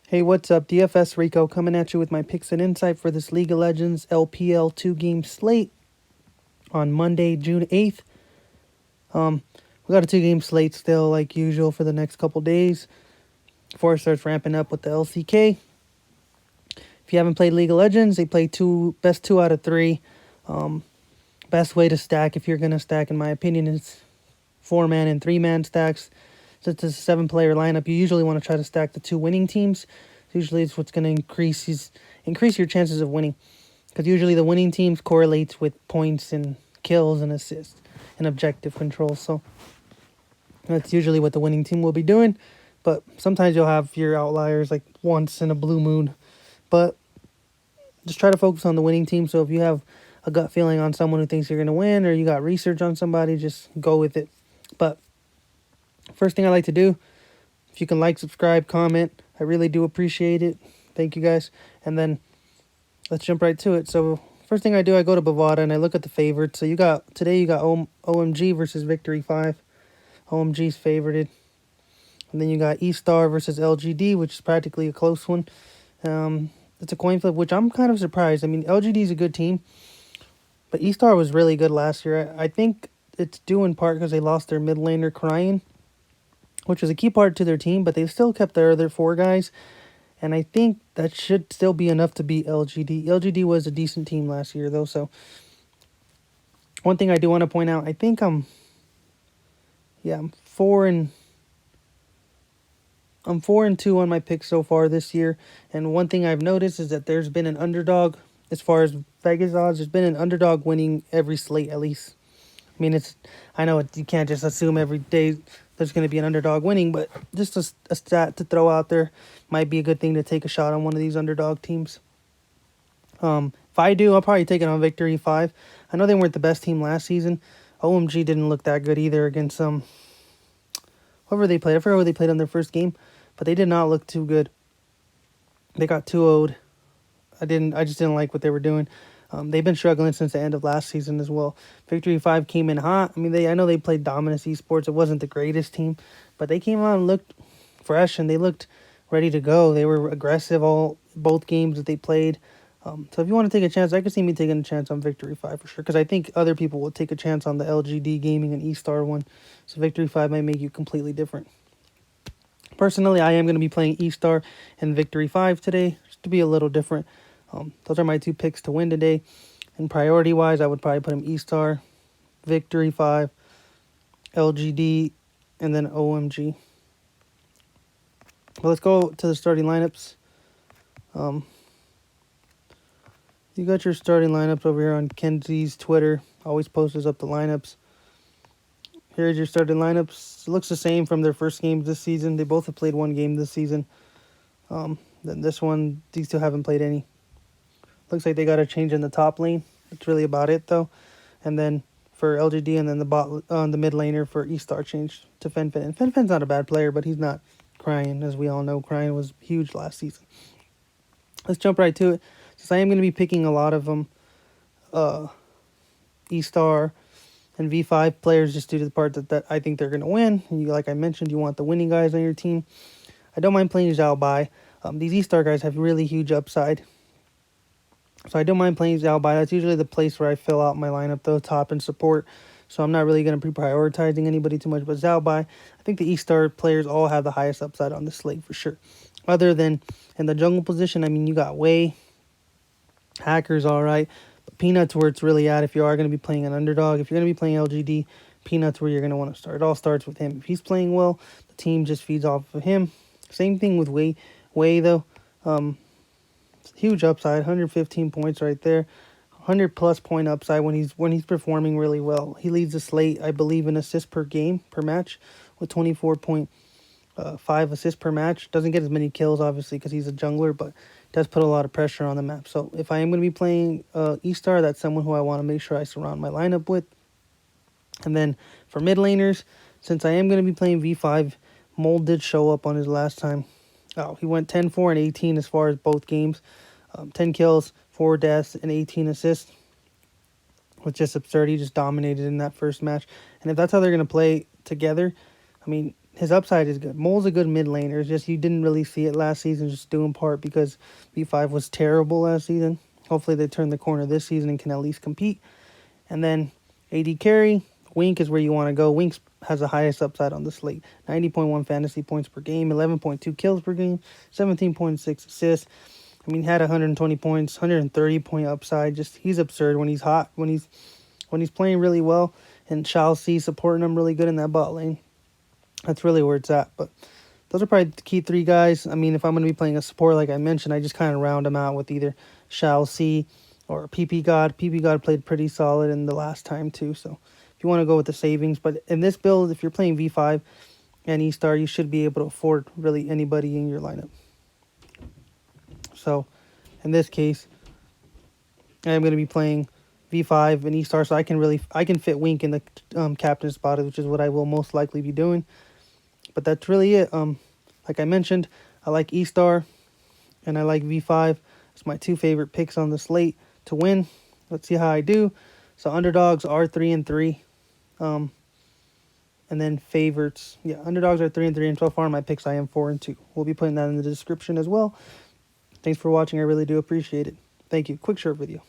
Hey, what's up? DFS Rico coming at you with my picks and insight for this League of Legends LPL 2-game slate on Monday, June 8th. We got a 2-game slate still, like usual, for the next couple days before it starts ramping up with the LCK. If you haven't played League of Legends, they play best 2 out of 3. Best way to stack, if you're going to stack, in my opinion, is 4-man and 3-man stacks. Since it's a 7-player lineup, you usually want to try to stack the 2 winning teams. Usually it's what's going to increase your chances of winning, because usually the winning teams correlates with points and kills and assists and objective control. So that's usually what the winning team will be doing. But sometimes you'll have your outliers, like once in a blue moon. But just try to focus on the winning team. So if you have a gut feeling on someone who thinks you're going to win, or you got research on somebody, just go with it. But first thing I like to do, if you can like, subscribe, comment, I really do appreciate it. Thank you guys. And then let's jump right to it. So first thing I do, I go to Bovada and I look at the favorites. So today you got OMG versus Victory 5. OMG's favorited. And then you got E-Star versus LGD, which is practically a close one. It's a coin flip, which I'm kind of surprised. I mean, LGD is a good team, but E-Star was really good last year. I think it's due in part because they lost their mid laner, Crying, which was a key part to their team, but they still kept their other 4 guys. And I think that should still be enough to beat LGD. LGD was a decent team last year, though. So one thing I do want to point out, I think I'm 4-2 on my picks so far this year. And one thing I've noticed is that there's been an underdog as far as Vegas odds. There's been an underdog winning every slate at least. I mean, I know you can't just assume every day there's going to be an underdog winning, but just a stat to throw out there might be a good thing to take a shot on one of these underdog teams. If I do, I'll probably take it on Victory 5. I know they weren't the best team last season. OMG didn't look that good either against whoever they played. I forgot who they played on their first game, but they did not look too good. They got 2-0'd. I just didn't like what they were doing. They've been struggling since the end of last season as well. Victory 5 came in hot. I mean, I know they played Dominus Esports. It wasn't the greatest team, but they came out and looked fresh, and they looked ready to go. They were aggressive both games that they played. So if you want to take a chance, I could see me taking a chance on Victory 5 for sure, because I think other people will take a chance on the LGD Gaming and E-Star one. So Victory 5 might make you completely different. Personally, I am going to be playing E-Star and Victory 5 today, just to be a little different. Those are my 2 picks to win today. And priority-wise, I would probably put them E-Star, Victory 5, LGD, and then OMG. Well, let's go to the starting lineups. You got your starting lineups over here on Kenzie's Twitter. Always posts up the lineups. Here's your starting lineups. It looks the same from their first games this season. They both have played 1 game this season. Then this one, these 2 haven't played any. Looks like they got a change in the top lane. That's really about it, though. And then for LGD, and then the mid laner for E-Star changed to Fenfen. And Fenfen's not a bad player, but he's not Crying, as we all know. Crying was huge last season. Let's jump right to it. Since I am going to be picking a lot of them, E-Star and V5 players, just due to the part that I think they're going to win. And like I mentioned, you want the winning guys on your team. I don't mind playing Zhao Bai. These E-Star guys have really huge upside. So I don't mind playing Zhao Bai. That's usually the place where I fill out my lineup, though, top and support. So I'm not really going to be prioritizing anybody too much. But Zhao Bai, I think the E-Star players all have the highest upside on the slate for sure. Other than in the jungle position, I mean, you got Wei. Hacker's all right. But Peanut's where it's really at if you are going to be playing an underdog. If you're going to be playing LGD, Peanut's where you're going to want to start. It all starts with him. If he's playing well, the team just feeds off of him. Same thing with Wei. Wei, though, huge upside, 115 points right there. 100+ point upside when he's performing really well. He leads the slate, I believe, in assists per match with 24.5 assists per match. Doesn't get as many kills, obviously, because he's a jungler, but does put a lot of pressure on the map. So if I am going to be playing E-Star, that's someone who I want to make sure I surround my lineup with. And then for mid laners, since I am going to be playing V5, Mold did show up on his last time. He went 10-4 and 18 as far as both games. 10 kills, 4 deaths, and 18 assists. Was just absurd. He just dominated in that first match. And if that's how they're going to play together, I mean, his upside is good. Mole's a good mid laner. It's just you didn't really see it last season, just due in part because V5 was terrible last season. Hopefully they turn the corner this season and can at least compete. And then AD carry, Wink is where you want to go. Wink has the highest upside on the slate. 90.1 fantasy points per game, 11.2 kills per game, 17.6 assists. I mean, he had 120 points, 130 point upside. Just he's absurd when he's hot, when he's playing really well, and Chelsea supporting him really good in that bot lane. That's really where it's at. But those are probably the key three guys. I mean, if I'm going to be playing a support like I mentioned, I just kind of round them out with either Chelsea or PP God. PP God played pretty solid in the last time too. So if you want to go with the savings, but in this build, if you're playing V5 and E-Star, you should be able to afford really anybody in your lineup. So in this case, I'm going to be playing V5 and E-Star, so I can fit Wink in the captain spot, which is what I will most likely be doing. But that's really it. Like I mentioned, I like E-Star and I like V5. It's my two favorite picks on the slate to win. Let's see how I do. So underdogs are 3-3. And then favorites, underdogs are 3-3, and so far my picks I am 4-2. We'll be putting that in the description as well. Thanks for watching. I really do appreciate it. Thank you. Quick short video.